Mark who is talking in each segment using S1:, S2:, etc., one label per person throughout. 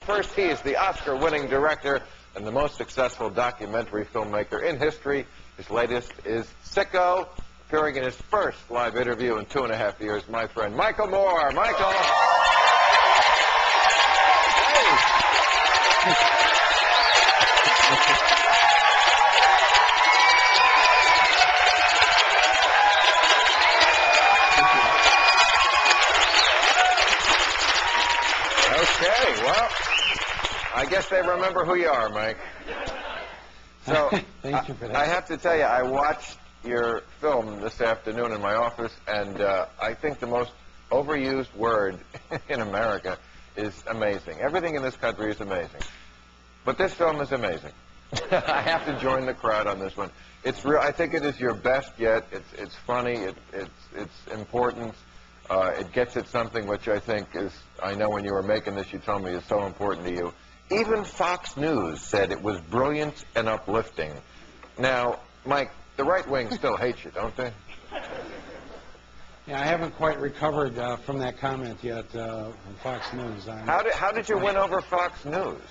S1: First, he is the Oscar-winning director and the most successful documentary filmmaker in history. His latest is Sicko, appearing in his first live interview in 2.5 years, my friend Michael Moore. Michael. Okay, well, I guess they remember who you are, Mike. So,
S2: Thank you for that.
S1: I have to tell you, I watched your film this afternoon in my office, and I think the most overused word in America is amazing. Everything in this country is amazing. But this film is amazing. I have to join the crowd on this one. It's real. I think it is your best yet. It's funny. It's important. It gets at something which I think is, I know when you were making this, you told me is so important to you. Even Fox News said it was brilliant and uplifting. Now, Mike, the right wing still hates you, don't they?
S2: Yeah, I haven't quite recovered from that comment yet from Fox News.
S1: How did you win over Fox News?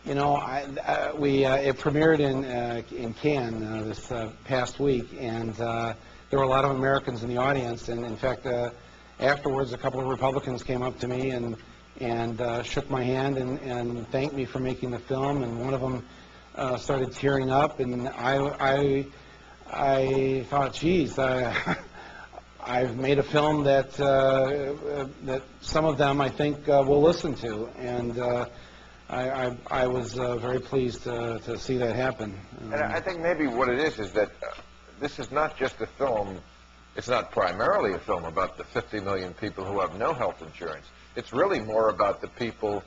S2: You know, it premiered in Cannes this past week, and there were a lot of Americans in the audience. And in fact, afterwards, a couple of Republicans came up to me and shook my hand and thanked me for making the film. And one of them started tearing up, and I thought, geez, I've made a film that that some of them I think will listen to, and I was very pleased to see that happen.
S1: And I think maybe what it is that this is not just a film. It's not primarily a film about the 50 million people who have no health insurance. It's really more about the people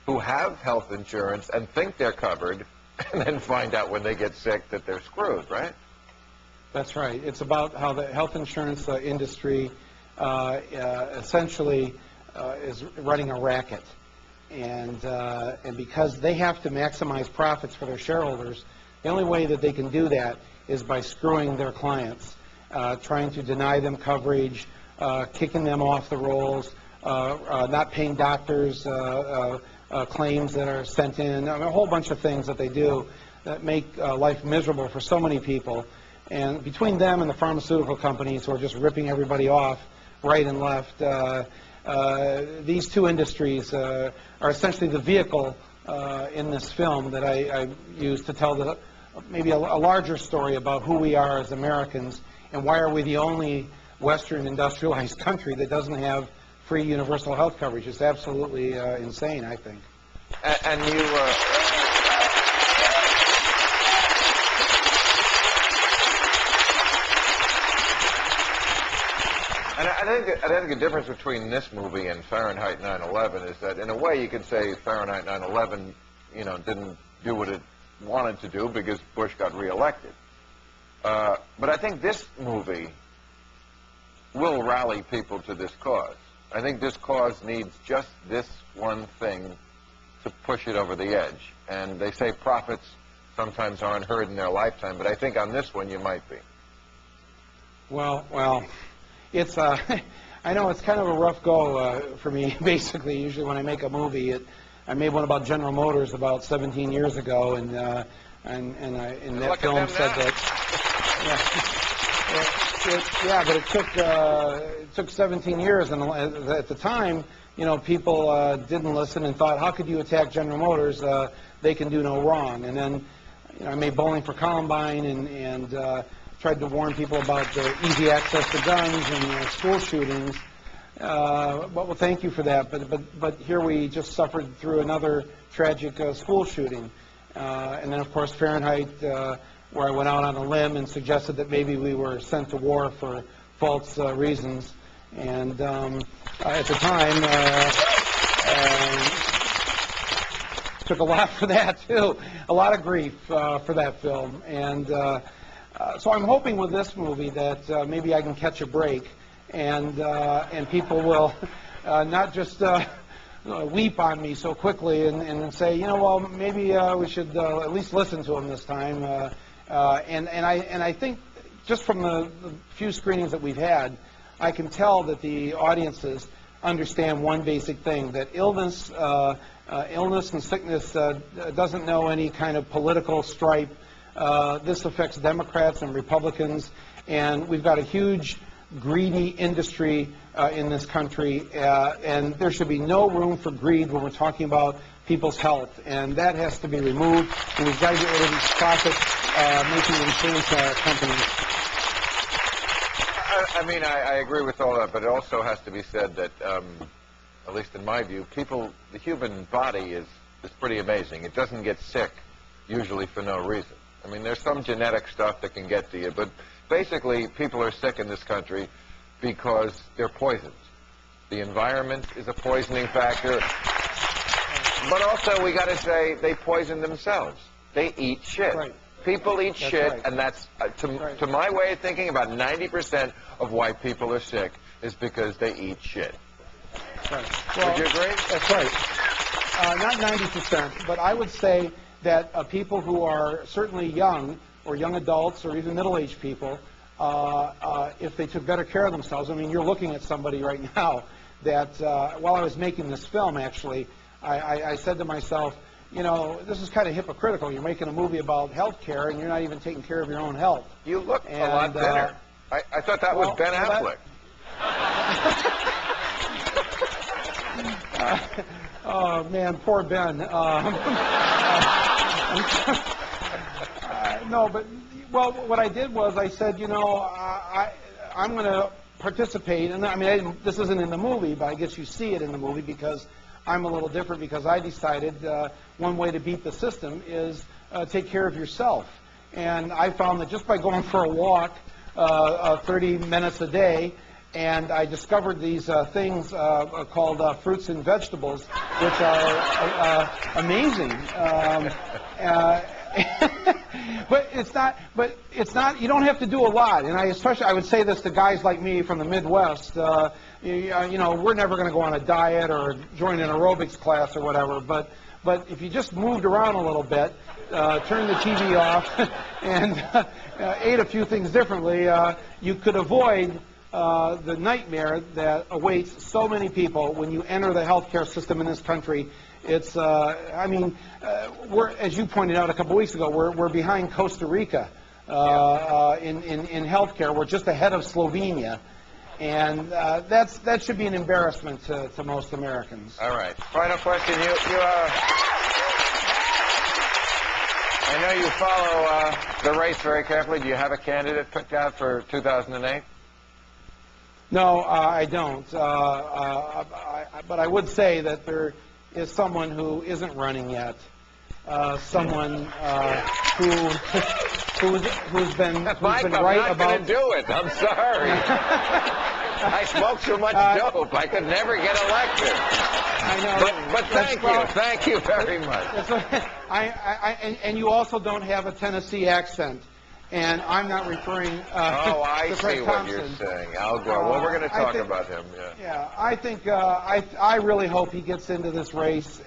S1: who have health insurance and think they're covered, and then find out when they get sick that they're screwed, right?
S2: That's right. It's about how the health insurance industry essentially is running a racket. And because they have to maximize profits for their shareholders, the only way that they can do that is by screwing their clients, trying to deny them coverage, kicking them off the rolls, not paying doctors claims that are sent in, a whole bunch of things that they do that make life miserable for so many people. And between them and the pharmaceutical companies who are just ripping everybody off right and left, these two industries are essentially the vehicle in this film that I use to tell maybe a larger story about who we are as Americans and why are we the only Western industrialized country that doesn't have free universal health coverage. It's absolutely insane, I think.
S1: And you... And I think the difference between this movie and Fahrenheit 9/11 is that, in a way, you could say Fahrenheit 9/11, you know, didn't do what it wanted to do because Bush got reelected. But I think this movie will rally people to this cause. I think this cause needs just this one thing to push it over the edge. And they say prophets sometimes aren't heard in their lifetime, but I think on this one you might be.
S2: Well, it's I know it's kind of a rough go for me. Basically, usually when I make a movie, I made one about General Motors about 17 years ago, and that film said that. But it took 17 years, and at the time, you know, people didn't listen and thought, how could you attack General Motors? They can do no wrong. And then, you know, I made Bowling for Columbine and tried to warn people about the easy access to guns and school shootings. Well, thank you for that. But here we just suffered through another tragic school shooting, and then of course Fahrenheit, where I went out on a limb and suggested that maybe we were sent to war for false reasons. And at the time, took a lot for that too, a lot of grief for that film. And so I'm hoping with this movie that maybe I can catch a break, and people will not just weep on me so quickly and say, you know, well, maybe we should at least listen to him this time. And I think just from the few screenings that we've had, I can tell that the audiences understand one basic thing, that illness and sickness doesn't know any kind of political stripe. This affects Democrats and Republicans, and we've got a huge greedy industry in this country, and there should be no room for greed when we're talking about people's health, and that has to be removed, and we've got to get rid of these profit-making insurance companies.
S1: I mean, I agree with all that, but it also has to be said that, at least in my view, the human body is pretty amazing. It doesn't get sick, usually for no reason. I mean, there's some genetic stuff that can get to you, but basically, people are sick in this country because they're poisoned. The environment is a poisoning factor, but also, we got to say, they poison themselves. They eat shit.
S2: Right.
S1: People eat shit,
S2: right.
S1: and that's, to my way of thinking, about 90% of why people are sick is because they eat shit.
S2: Right. Well,
S1: would you agree?
S2: That's right. Not 90%, but I would say that people who are certainly young, or young adults, or even middle-aged people, if they took better care of themselves, I mean, you're looking at somebody right now that, while I was making this film, actually, I said to myself, you know, this is kind of hypocritical. You're making a movie about health care, and you're not even taking care of your own health.
S1: You look a lot thinner. I thought that was Ben Affleck.
S2: Oh, man, poor Ben. No, but, well, what I did was I said, you know, I'm going to participate. And I mean, this isn't in the movie, but I guess you see it in the movie because I'm a little different, because I decided one way to beat the system is take care of yourself. And I found that just by going for a walk 30 minutes a day, and I discovered these things called fruits and vegetables, which are amazing. But it's not. You don't have to do a lot. And I would say this to guys like me from the Midwest. You know, we're never going to go on a diet or join an aerobics class or whatever. But if you just moved around a little bit, turned the TV off, and ate a few things differently, you could avoid the nightmare that awaits so many people when you enter the healthcare system in this country. It's, I mean, as you pointed out a couple weeks ago, we're behind Costa Rica in healthcare. We're just ahead of Slovenia, and that should be an embarrassment to most Americans.
S1: All right. Final question. I know you follow the race very carefully. Do you have a candidate picked out for 2008?
S2: No, I don't. But I would say that there is someone who isn't running yet. Someone who's been
S1: Mike,
S2: right
S1: I'm not going to do it. I'm sorry. I smoke too much dope. I could never get elected.
S2: I know.
S1: But thank you very much.
S2: And you also don't have a Tennessee accent. And I'm not referring
S1: I
S2: to Fred
S1: see what
S2: Thompson.
S1: you're saying. Al Gore. Well, we're going to talk about him.
S2: Yeah, I think I really hope he gets into this race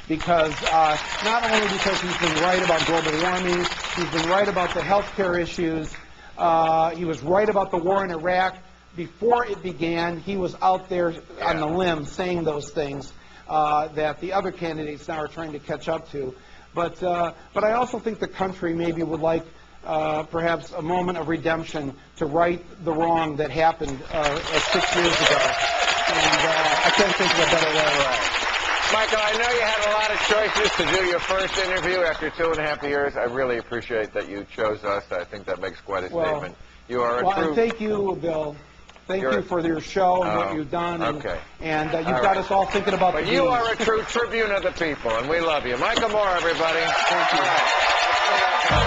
S2: because not only because he's been right about global warming, he's been right about the health care issues. He was right about the war in Iraq. Before it began, he was out there on the limb saying those things that the other candidates now are trying to catch up to. But I also think the country maybe would like perhaps a moment of redemption to right the wrong that happened 6 years ago. And I can't think of a better way.
S1: Michael, I know you had a lot of choices to do your first interview after 2.5 years. I really appreciate that you chose us. I think that makes quite a statement. You are a true...
S2: And thank you, Bill. Thank you for your show and what you've done. And you've got us all thinking about the
S1: But you are a true tribune of the people, and we love you. Michael Moore, everybody.
S2: Thank you.